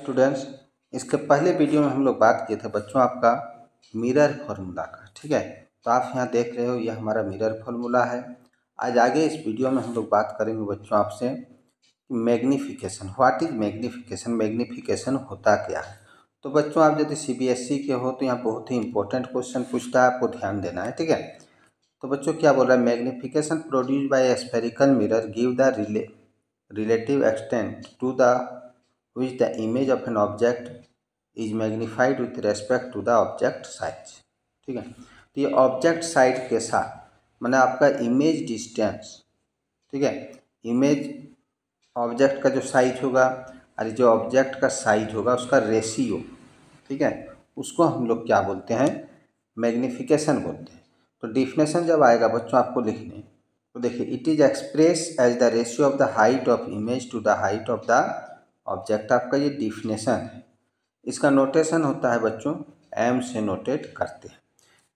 Students, इसके पहले video में हम लोग बात किए थे बच्चों आपका मिरर फार्मूला का। ठीक है, तो आप यहाँ देख रहे हो यह हमारा मिरर फार्मूला है। आज आगे इस वीडियो में हम लोग बात करेंगे बच्चों आपसे magnification. What is magnification, magnification होता क्या है। तो बच्चों आप यदि CBSE के हो तो यहाँ बहुत ही इंपॉर्टेंट क्वेश्चन पूछता है, आपको ध्यान देना है। ठीक है, तो बच्चों क्या बोल रहा है, magnification produce by spherical mirror give the relative extent to the which the image of an object is magnified with respect to the object size। ठीक है, तो ये ऑब्जेक्ट साइज के साथ माने आपका इमेज डिस्टेंस। ठीक है, इमेज ऑब्जेक्ट का जो साइज होगा और जो ऑब्जेक्ट का साइज होगा उसका रेशियो, ठीक है, उसको हम लोग क्या बोलते हैं, मैग्नीफिकेशन बोलते हैं। तो डिफिनेशन जब आएगा बच्चों आपको लिखने, तो देखिए it is express as the ratio of the height of image to the height of the object. आपका ये डिफिनेशन है। इसका नोटेशन होता है बच्चों m से नोटेट करते हैं।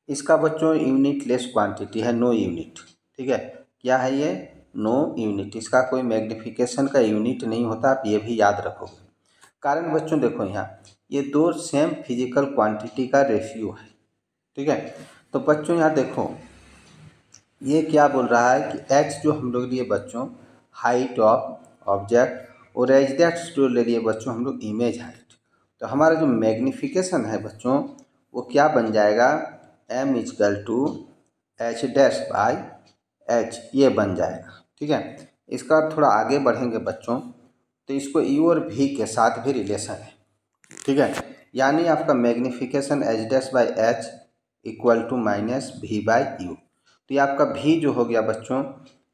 इसका बच्चों यूनिट लेस क्वांटिटी है, नो यूनिट। ठीक है, क्या है ये, नो यूनिट। इसका कोई मैग्नीफिकेशन का यूनिट नहीं होता, आप ये भी याद रखोगे। कारण बच्चों देखो यहाँ ये दो सेम फिजिकल क्वांटिटी का रेशियो है। ठीक है, तो बच्चों यहाँ देखो ये क्या बोल रहा है कि h जो हम लोग लिए बच्चों हाइट ऑफ ऑब्जेक्ट और एच डेक्स जो ले लिए बच्चों हम लोग इमेज हाइट। तो हमारा जो मैग्नीफिकेशन है बच्चों वो क्या बन जाएगा, m is equal to H dash by h, ये बन जाएगा। ठीक है, इसका थोड़ा आगे बढ़ेंगे बच्चों तो इसको u और v के साथ भी रिलेशन है। ठीक है, यानी आपका magnification H dash by h equal to minus v by U. तो ये आपका v जो हो गया बच्चों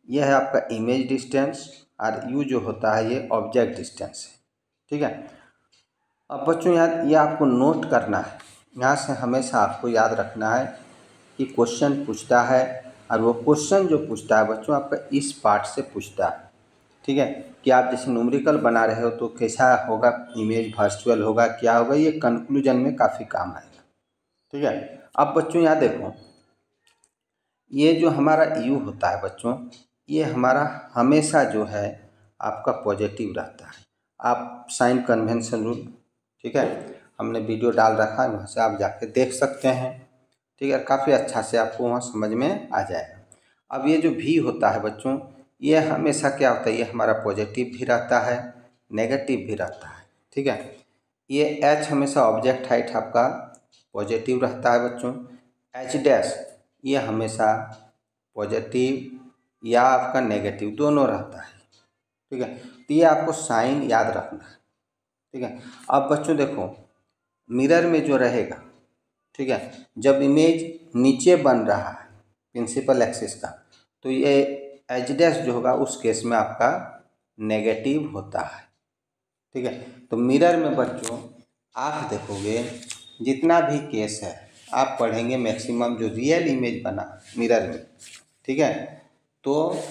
ये है आपका इमेज डिस्टेंस और u जो होता है ये ऑब्जेक्ट डिस्टेंस है। ठीक है, अब बच्चों यहाँ ये आपको नोट करना है, यहाँ से हमेशा आपको याद रखना है कि क्वेश्चन पूछता है और वो क्वेश्चन जो पूछता है बच्चों आपका इस पार्ट से पूछता है। ठीक है, कि आप जैसे न्यूमेरिकल बना रहे हो तो कैसा होगा, इमेज वर्चुअल होगा, क्या होगा, ये कंक्लूजन में काफ़ी काम आएगा। ठीक है, अब बच्चों यहाँ देखो ये जो हमारा u होता है बच्चों ये हमारा हमेशा जो है आपका पॉजिटिव रहता है। आप साइन कन्वेंशन रूल, ठीक है, हमने वीडियो डाल रखा है, वहाँ से आप जाके देख सकते हैं। ठीक है, काफ़ी अच्छा से आपको वहाँ समझ में आ जाएगा। अब ये जो v होता है बच्चों ये हमेशा क्या होता है, ये हमारा पॉजिटिव भी रहता है, नेगेटिव भी रहता है। ठीक है, ये h हमेशा ऑब्जेक्ट हाइट आपका पॉजिटिव रहता है बच्चों, h डैश ये हमेशा पॉजिटिव या आपका नेगेटिव दोनों रहता है। ठीक है, तो ये आपको साइन याद रखना है। ठीक है, अब बच्चों देखो मिरर में जो रहेगा, ठीक है, जब इमेज नीचे बन रहा है प्रिंसिपल एक्सिस का तो ये एच डैश जो होगा उस केस में आपका नेगेटिव होता है। ठीक है, तो मिरर में बच्चों आप देखोगे जितना भी केस है आप पढ़ेंगे मैक्सिमम जो रियल इमेज बना मिरर में, ठीक है, तो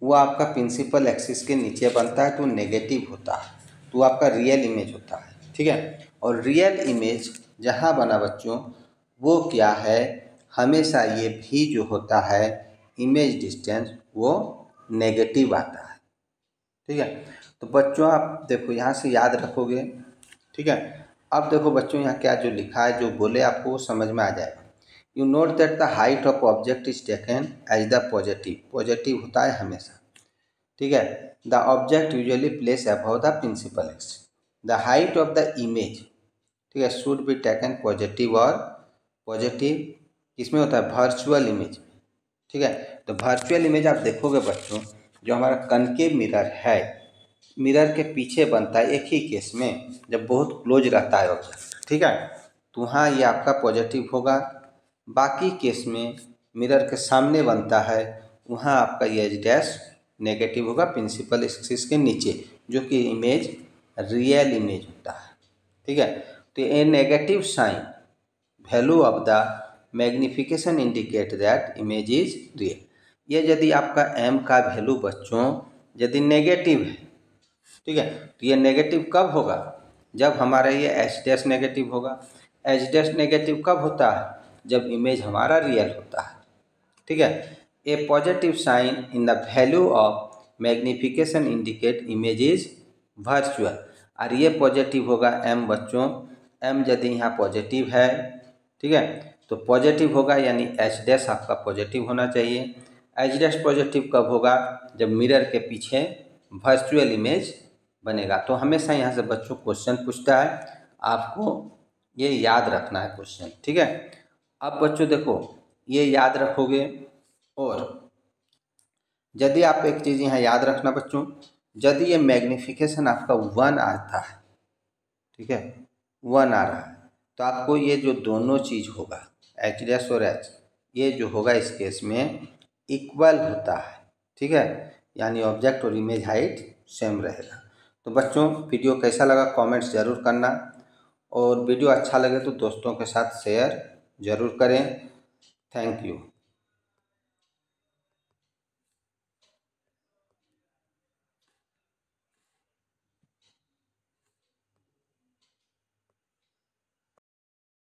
वो आपका प्रिंसिपल एक्सिस के नीचे बनता है तो नेगेटिव होता है, तो आपका रियल इमेज होता है। ठीक है, और रियल इमेज जहाँ बना बच्चों वो क्या है, हमेशा ये भी जो होता है इमेज डिस्टेंस वो नेगेटिव आता है। ठीक है, तो बच्चों आप देखो यहाँ से याद रखोगे। ठीक है, अब देखो बच्चों यहाँ क्या जो लिखा है जो बोले आपको वो समझ में आ जाएगा। You note that the height of object is taken as the positive, positive होता है हमेशा। ठीक है, the object usually place above the principal axis, the height of the image, ठीक है, शुड बी टेकन पॉजिटिव और पॉजिटिव किसमें होता है, वर्चुअल इमेज में। ठीक है, तो वर्चुअल इमेज आप देखोगे बच्चों जो हमारा कनकेव मिरर है, मिरर के पीछे बनता है एक ही केस में जब बहुत क्लोज रहता है ऑब्जेक्ट। ठीक है, तो वहाँ ये आपका पॉजिटिव होगा। बाकी केस में मिरर के सामने बनता है वहाँ आपका ये एच डैश नेगेटिव होगा प्रिंसिपल एक्सिस के नीचे, जो कि इमेज रियल इमेज होता है। ठीक है, तो a negative sign value of the magnification indicate that image is real. ये यदि आपका m का वैल्यू बच्चों यदि नेगेटिव है, ठीक है, तो ये नेगेटिव कब होगा, जब हमारा ये एच डैश नेगेटिव होगा। एच डैश नेगेटिव कब होता है, जब इमेज हमारा रियल होता है। ठीक है, a positive sign in the value of magnification indicate image is virtual. और ये पॉजिटिव होगा m बच्चों। m यदि यहाँ पॉजिटिव है, ठीक है, तो पॉजिटिव होगा यानी एच डैश आपका पॉजिटिव होना चाहिए। एच डैश पॉजिटिव कब होगा? जब मिरर के पीछे वर्चुअल इमेज बनेगा। तो हमेशा यहाँ से बच्चों क्वेश्चन पूछता है, आपको ये याद रखना है क्वेश्चन, ठीक है। अब बच्चों देखो, ये याद रखोगे, और यदि आप एक चीज़ यहाँ याद रखना बच्चों, यदि ये मैग्नीफिकेशन आपका 1 आता है, ठीक है, 1 आ रहा है, तो आपको ये जो दोनों चीज़ होगा एच डैश और एच, ये जो होगा इस केस में इक्वल होता है, ठीक है, यानी ऑब्जेक्ट और इमेज हाइट सेम रहेगा। तो बच्चों वीडियो कैसा लगा कमेंट्स ज़रूर करना, और वीडियो अच्छा लगे तो दोस्तों के साथ शेयर ज़रूर करें। Thank you.